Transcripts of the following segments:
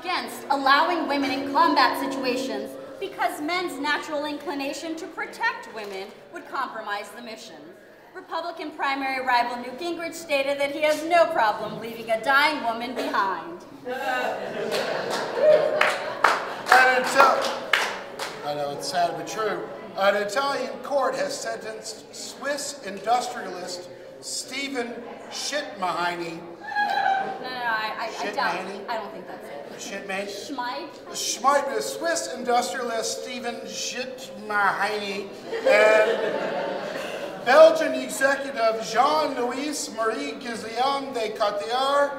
against allowing women in combat situations because men's natural inclination to protect women would compromise the mission. Republican primary rival Newt Gingrich stated that he has no problem leaving a dying woman behind. I know it's sad but true. An Italian court has sentenced Swiss industrialist Stephen Schmidheiny. I doubt it. I don't think that's it. Schmid, Swiss industrialist Stephen Schmidheiny and Belgian executive Jean-Louis Marie Gizlian de Cartier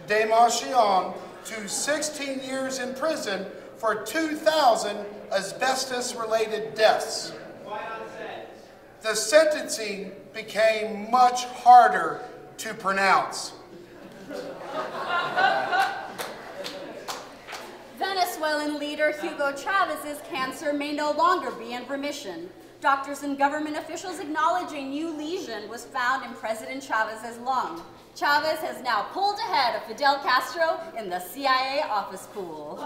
de Marchand to 16 years in prison for 2,000 asbestos-related deaths. The sentencing became much harder to pronounce. Venezuelan leader Hugo Chavez's cancer may no longer be in remission. Doctors and government officials acknowledge a new lesion was found in President Chavez's lung. Chavez has now pulled ahead of Fidel Castro in the CIA office pool.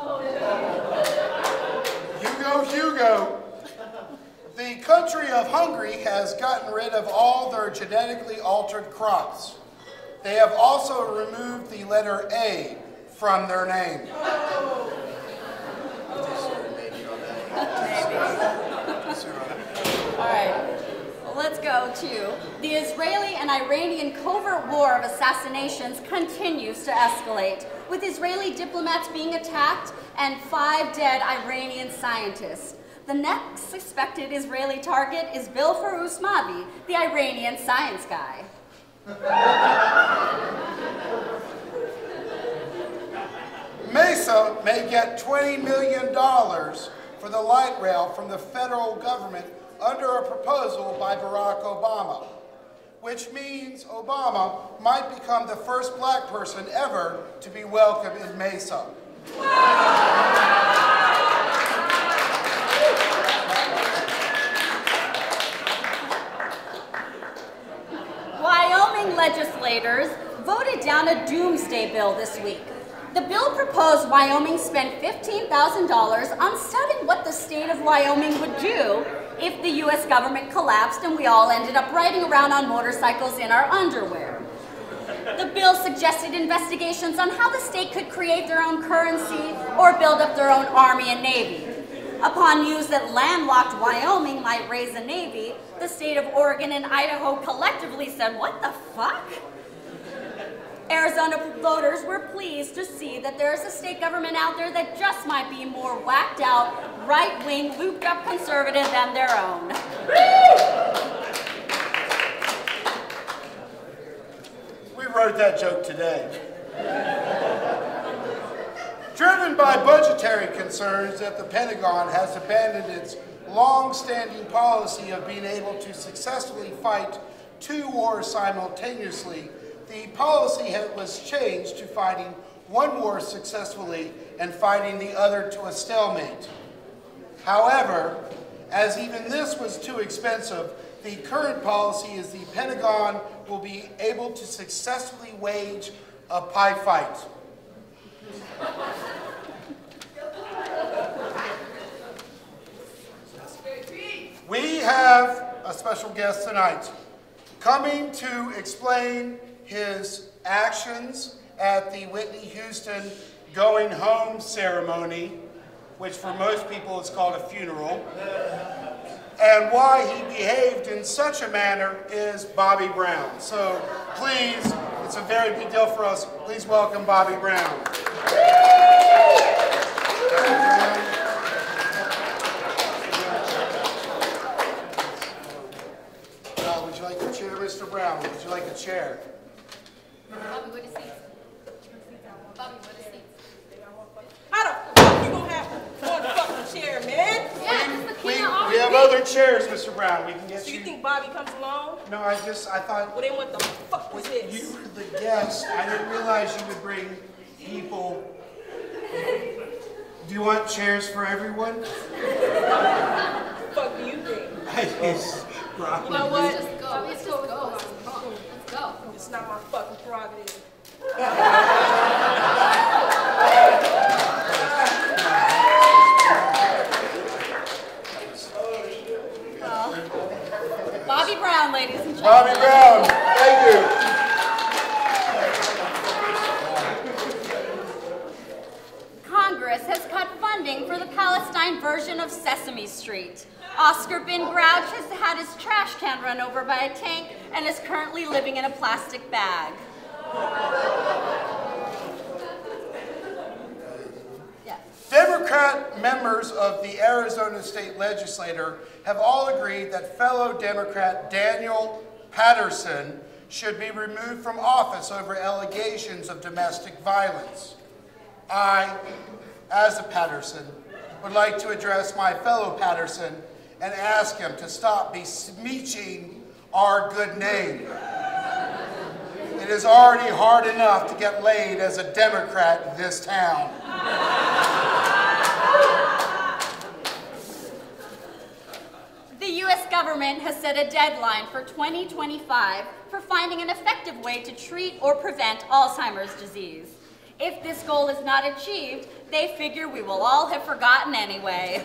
Hugo. The country of Hungary has gotten rid of all their genetically altered crops. They have also removed the letter A from their name. All right, well, let's go to the Israeli and Iranian covert war of assassinations continues to escalate, with Israeli diplomats being attacked and 5 dead Iranian scientists. The next suspected Israeli target is Bilfer Usmavi, the Iranian science guy. Mesa may get $20 million for the light rail from the federal government under a proposal by Barack Obama, which means Obama might become the first black person ever to be welcome in Mesa. Wyoming legislators voted down a doomsday bill this week. The bill proposed Wyoming spend $15,000 on studying what the state of Wyoming would do if the U.S. government collapsed and we all ended up riding around on motorcycles in our underwear. The bill suggested investigations on how the state could create their own currency or build up their own army and navy. Upon news that landlocked Wyoming might raise a navy, the state of Oregon and Idaho collectively said, "What the fuck?" Arizona voters were pleased to see that there's a state government out there that just might be more whacked out, right-wing, looped-up conservative than their own. We wrote that joke today. Driven by budgetary concerns that the Pentagon has abandoned its long-standing policy of being able to successfully fight 2 wars simultaneously, the policy was changed to fighting 1 war successfully and fighting the other to a stalemate. However, as even this was too expensive, the current policy is the Pentagon will be able to successfully wage a pie fight. We have a special guest tonight coming to explain his actions at the Whitney Houston going home ceremony, which for most people is called a funeral, and why he behaved in such a manner is Bobby Brown. So please, it's a very big deal for us. Please welcome Bobby Brown. Would you like a chair, Mr. Brown? Would you like a chair? Bobby, what is seats? Bobby, what is seats? How the fuck you gonna have one fucking chair, man? Yeah, we have other chairs, Mr. Brown. We can get So you. you think Bobby comes along? No, I thought. Well, then what the fuck was this? You were the guest. I didn't realize you would bring people. Do you want chairs for everyone? What the fuck do you think? You know what? Let's just go. Let's just go. Let's go. It's not my fucking prerogative. Bobby Brown, thank you. Congress has cut funding for the Palestine version of Sesame Street. Oscar Bin Grouch has had his trash can run over by a tank and is currently living in a plastic bag. Yeah. Democrat members of the Arizona State Legislature have all agreed that fellow Democrat Daniel Patterson should be removed from office over allegations of domestic violence. I, as a Patterson, would like to address my fellow Patterson and ask him to stop besmirching our good name. It is already hard enough to get laid as a Democrat in this town. The U.S. government has set a deadline for 2025 for finding an effective way to treat or prevent Alzheimer's disease. If this goal is not achieved, they figure we will all have forgotten anyway.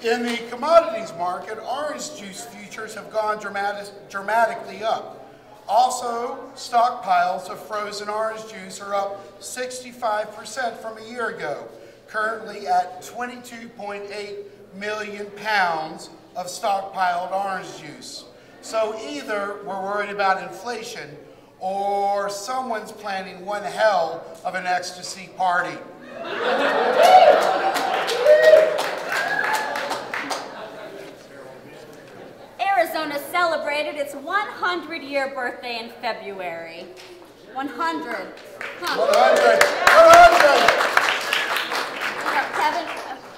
In the commodities market, orange juice futures have gone dramatically up. Also, stockpiles of frozen orange juice are up 65% from a year ago, currently at 22.8 million pounds of stockpiled orange juice. So either we're worried about inflation or someone's planning one hell of an ecstasy party. Arizona celebrated its 100-year birthday in February. 100. Huh. 100! Kevin,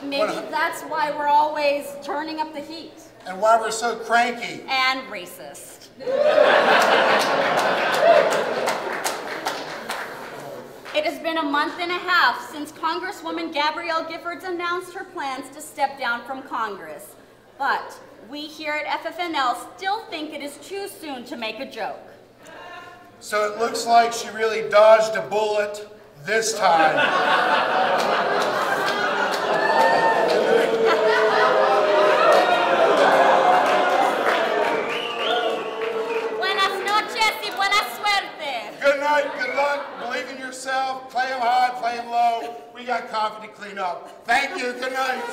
maybe that's why we're always turning up the heat. And why we're so cranky. And racist. It has been a month and a half since Congresswoman Gabrielle Giffords announced her plans to step down from Congress. But we here at FFNL still think it is too soon to make a joke. So it looks like she really dodged a bullet this time. Buenas noches y buena suerte. Good night, good luck, believe in yourself, play 'em high, play 'em low. We got coffee to clean up. Thank you, good night.